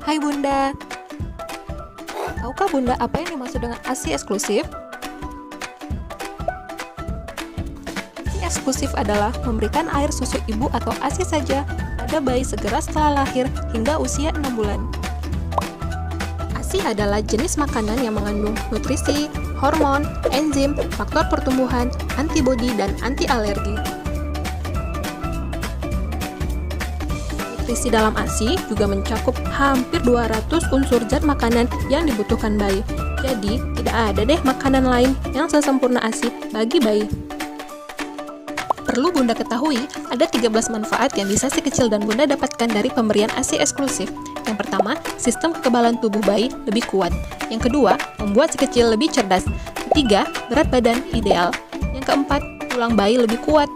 Hai Bunda, tahukah Bunda apa yang dimaksud dengan ASI eksklusif? ASI eksklusif adalah memberikan air susu ibu atau ASI saja pada bayi segera setelah lahir hingga usia 6 bulan. ASI adalah jenis makanan yang mengandung nutrisi, hormon, enzim, faktor pertumbuhan, antibodi, dan anti alergi. Nutrisi dalam ASI juga mencakup hampir 200 unsur zat makanan yang dibutuhkan bayi. Jadi, tidak ada deh makanan lain yang sesempurna ASI bagi bayi. Perlu Bunda ketahui, ada 13 manfaat yang bisa si kecil dan Bunda dapatkan dari pemberian ASI eksklusif. Yang pertama, sistem kekebalan tubuh bayi lebih kuat. Yang kedua, membuat si kecil lebih cerdas. Ketiga, berat badan ideal. Yang keempat, tulang bayi lebih kuat.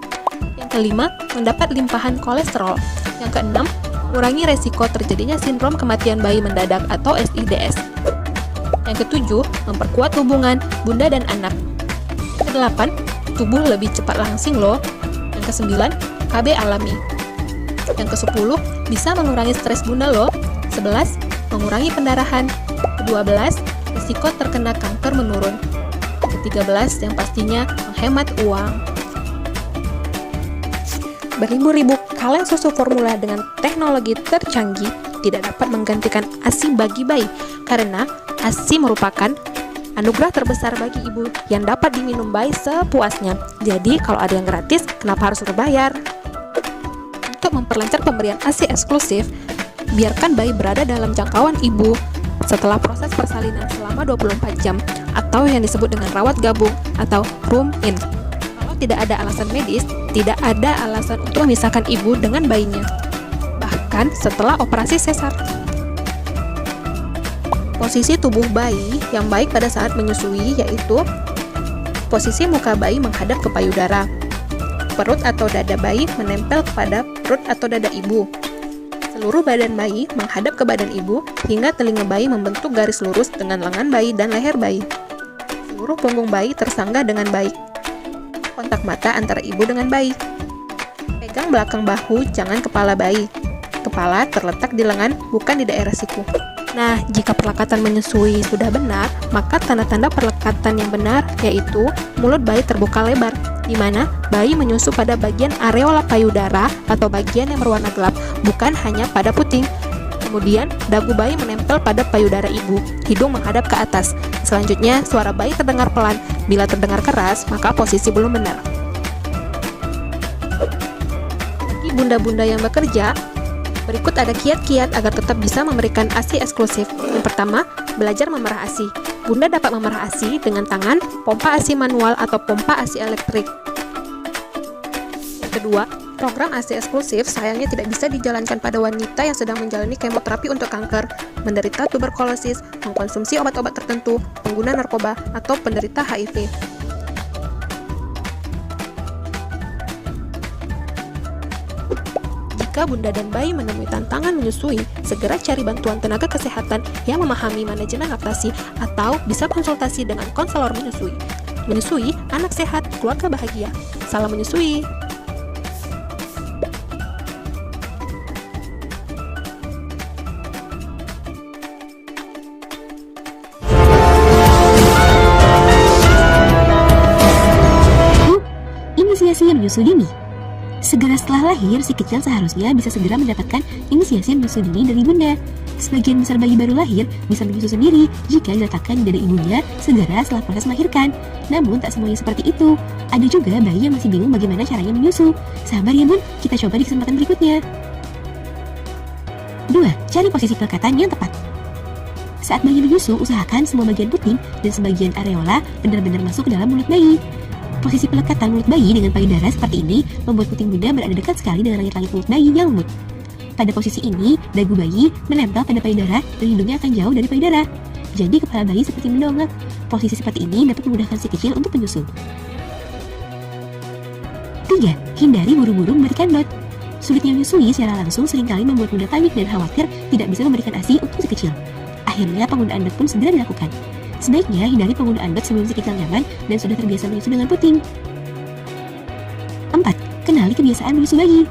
Yang kelima, mendapat limpahan kolesterol. Yang keenam, mengurangi resiko terjadinya sindrom kematian bayi mendadak atau SIDS. Yang ketujuh, memperkuat hubungan bunda dan anak. Yang kedelapan, tubuh lebih cepat langsing loh. Yang kesembilan, KB alami. Yang kesepuluh, bisa mengurangi stres bunda loh. 11, mengurangi pendarahan. Ke-12, risiko terkena kanker menurun. Ke-13, yang pastinya menghemat uang. Beribu-ribu kaleng susu formula dengan teknologi tercanggih tidak dapat menggantikan ASI bagi bayi, karena ASI merupakan anugerah terbesar bagi ibu yang dapat diminum bayi sepuasnya. Jadi kalau ada yang gratis, kenapa harus berbayar? Untuk memperlancar pemberian ASI eksklusif, biarkan bayi berada dalam jangkauan ibu setelah proses persalinan selama 24 jam atau yang disebut dengan rawat gabung atau room in. Tidak ada alasan medis, tidak ada alasan untuk memisahkan ibu dengan bayinya, bahkan setelah operasi sesar. Posisi tubuh bayi yang baik pada saat menyusui yaitu posisi muka bayi menghadap ke payudara, perut atau dada bayi menempel kepada perut atau dada ibu, seluruh badan bayi menghadap ke badan ibu hingga telinga bayi membentuk garis lurus dengan lengan bayi dan leher bayi, seluruh punggung bayi tersangga dengan baik, kontak mata antara ibu dengan bayi. Pegang belakang bahu, jangan kepala bayi. Kepala terletak di lengan, bukan di daerah siku. Nah, jika perlekatan menyusui sudah benar, maka tanda-tanda perlekatan yang benar yaitu mulut bayi terbuka lebar, di mana bayi menyusu pada bagian areola payudara atau bagian yang berwarna gelap, bukan hanya pada puting. Kemudian, dagu bayi menempel pada payudara ibu, hidung menghadap ke atas. Selanjutnya, suara bayi terdengar pelan. Bila terdengar keras, maka posisi belum benar. Bagi bunda-bunda yang bekerja, berikut ada kiat-kiat agar tetap bisa memberikan ASI eksklusif. Yang pertama, belajar memerah ASI. Bunda dapat memerah ASI dengan tangan, pompa ASI manual atau pompa ASI elektrik. Yang kedua, program ASI eksklusif sayangnya tidak bisa dijalankan pada wanita yang sedang menjalani kemoterapi untuk kanker, menderita tuberkulosis, mengkonsumsi obat-obat tertentu, pengguna narkoba, atau penderita HIV. Jika bunda dan bayi menemui tantangan menyusui, segera cari bantuan tenaga kesehatan yang memahami manajemen laktasi atau bisa konsultasi dengan konselor menyusui. Menyusui, anak sehat, keluarga bahagia. Salam menyusui! Inisiasi menyusui dini. Segera setelah lahir, si kecil seharusnya bisa segera mendapatkan inisiasi menyusui dini dari bunda. Sebagian besar bayi baru lahir bisa menyusu sendiri jika diletakkan di dada ibunya segera setelah proses melahirkan. Namun tak semuanya seperti itu. Ada juga bayi yang masih bingung bagaimana caranya menyusu. Sabar ya bun, kita coba di kesempatan berikutnya. 2. Cari posisi pelekatan yang tepat. Saat bayi menyusu, usahakan semua bagian puting dan sebagian areola benar-benar masuk ke dalam mulut bayi. Posisi pelekatan mulut bayi dengan payudara seperti ini membuat puting bunda berada dekat sekali dengan langit-langit mulut bayi yang lembut. Pada posisi ini, dagu bayi menempel pada payudara dan hidungnya akan jauh dari payudara. Jadi kepala bayi seperti mendongak. Posisi seperti ini dapat memudahkan si kecil untuk menyusu. 3. Hindari buru-buru memberikan DOT. Sulitnya menyusui secara langsung seringkali membuat bunda panik dan khawatir tidak bisa memberikan ASI untuk si kecil. Akhirnya penggunaan DOT pun segera dilakukan. Sebaiknya hindari penggunaan DOT sebelum si kecil nyaman dan sudah terbiasa menyusu dengan puting. 4. Kenali kebiasaan menyusu bayi.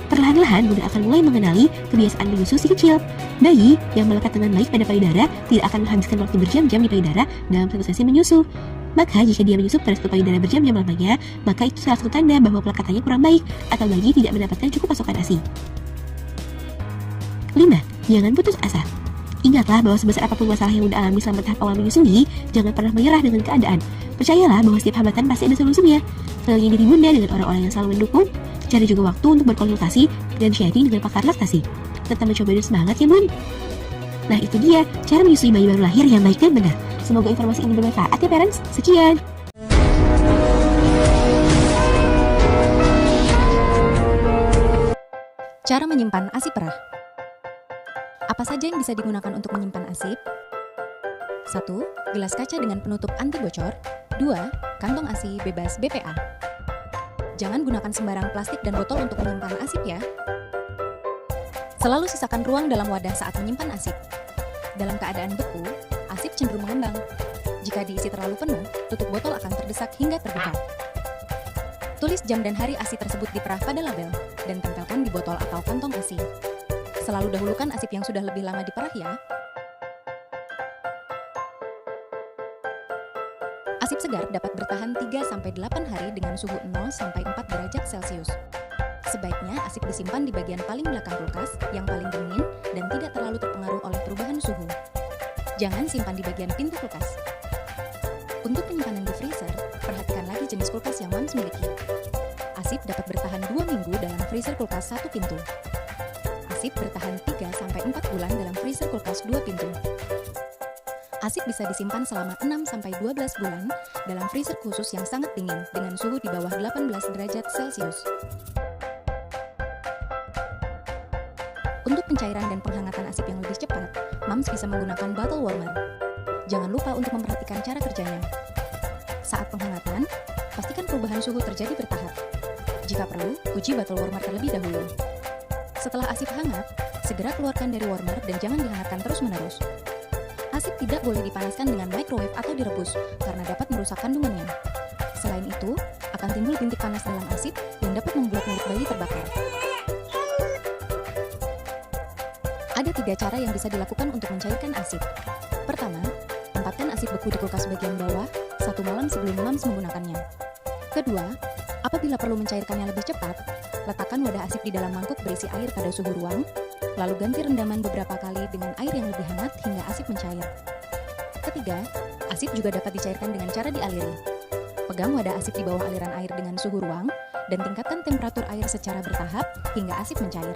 Perlahan-lahan Bunda akan mulai mengenali kebiasaan menyusu si kecil. Bayi yang melekat dengan baik pada payudara tidak akan menghabiskan waktu berjam-jam di payudara dalam satu sesi menyusu. Maka jika dia menyusu terus ke payudara berjam-jam lamanya, maka itu salah satu tanda bahwa pelekatannya kurang baik atau bayi tidak mendapatkan cukup pasokan ASI. 5. Jangan putus asa. Ingatlah bahwa sebesar apapun masalah yang Bunda alami selama tahap awal menyusui, jangan pernah menyerah dengan keadaan. Percayalah bahwa setiap hambatan pasti ada solusinya. Selalu diri Bunda dengan orang-orang yang selalu mendukung. Cari juga waktu untuk berkonsultasi dan sharing dengan pakar laktasi. Tetap mencoba dan semangat ya Bun. Nah itu dia cara menyusui bayi baru lahir yang baik dan benar. Semoga informasi ini bermanfaat ya parents. Sekian. Cara menyimpan ASI perah. Apa saja yang bisa digunakan untuk menyimpan ASI? 1. Gelas kaca dengan penutup anti bocor. 2. Kantong ASI bebas BPA. Jangan gunakan sembarang plastik dan botol untuk menyimpan ASIP ya. Selalu sisakan ruang dalam wadah saat menyimpan ASIP. Dalam keadaan beku, ASIP cenderung mengembang. Jika diisi terlalu penuh, tutup botol akan terdesak hingga terbuka. Tulis jam dan hari ASI tersebut diperah pada label dan tempelkan di botol atau kantong ASI. Selalu dahulukan ASIP yang sudah lebih lama diperah ya. ASIP segar dapat bertahan 3-8 hari dengan suhu 0-4 derajat Celcius. Sebaiknya ASIP disimpan di bagian paling belakang kulkas yang paling dingin dan tidak terlalu terpengaruh oleh perubahan suhu. Jangan simpan di bagian pintu kulkas. Untuk penyimpanan di freezer, perhatikan lagi jenis kulkas yang Moms miliki. ASIP dapat bertahan 2 minggu dalam freezer kulkas 1 pintu. ASIP bertahan 3-4 bulan dalam freezer kulkas 2 pintu. ASIP bisa disimpan selama 6-12 bulan dalam freezer khusus yang sangat dingin dengan suhu di bawah 18 derajat Celcius. Untuk pencairan dan penghangatan ASIP yang lebih cepat, Moms bisa menggunakan bottle warmer. Jangan lupa untuk memperhatikan cara kerjanya. Saat penghangatan, pastikan perubahan suhu terjadi bertahap. Jika perlu, uji bottle warmer terlebih dahulu. Setelah ASIP hangat, segera keluarkan dari warmer dan jangan dihangatkan terus-menerus. ASIP tidak boleh dipanaskan dengan microwave atau direbus karena dapat merusak kandungannya. Selain itu, akan timbul bintik panas dalam ASIP yang dapat membuat mulut bayi terbakar. Ada 3 cara yang bisa dilakukan untuk mencairkan ASIP. Pertama, tempatkan ASIP beku di kulkas bagian bawah 1 malam sebelum Moms menggunakannya. Kedua, apabila perlu mencairkannya lebih cepat, letakkan wadah ASIP di dalam mangkuk berisi air pada suhu ruang, lalu ganti rendaman beberapa kali dengan air yang lebih hangat hingga ASIP mencair. Ketiga, ASIP juga dapat dicairkan dengan cara dialiri. Pegang wadah ASIP di bawah aliran air dengan suhu ruang, dan tingkatkan temperatur air secara bertahap hingga ASIP mencair.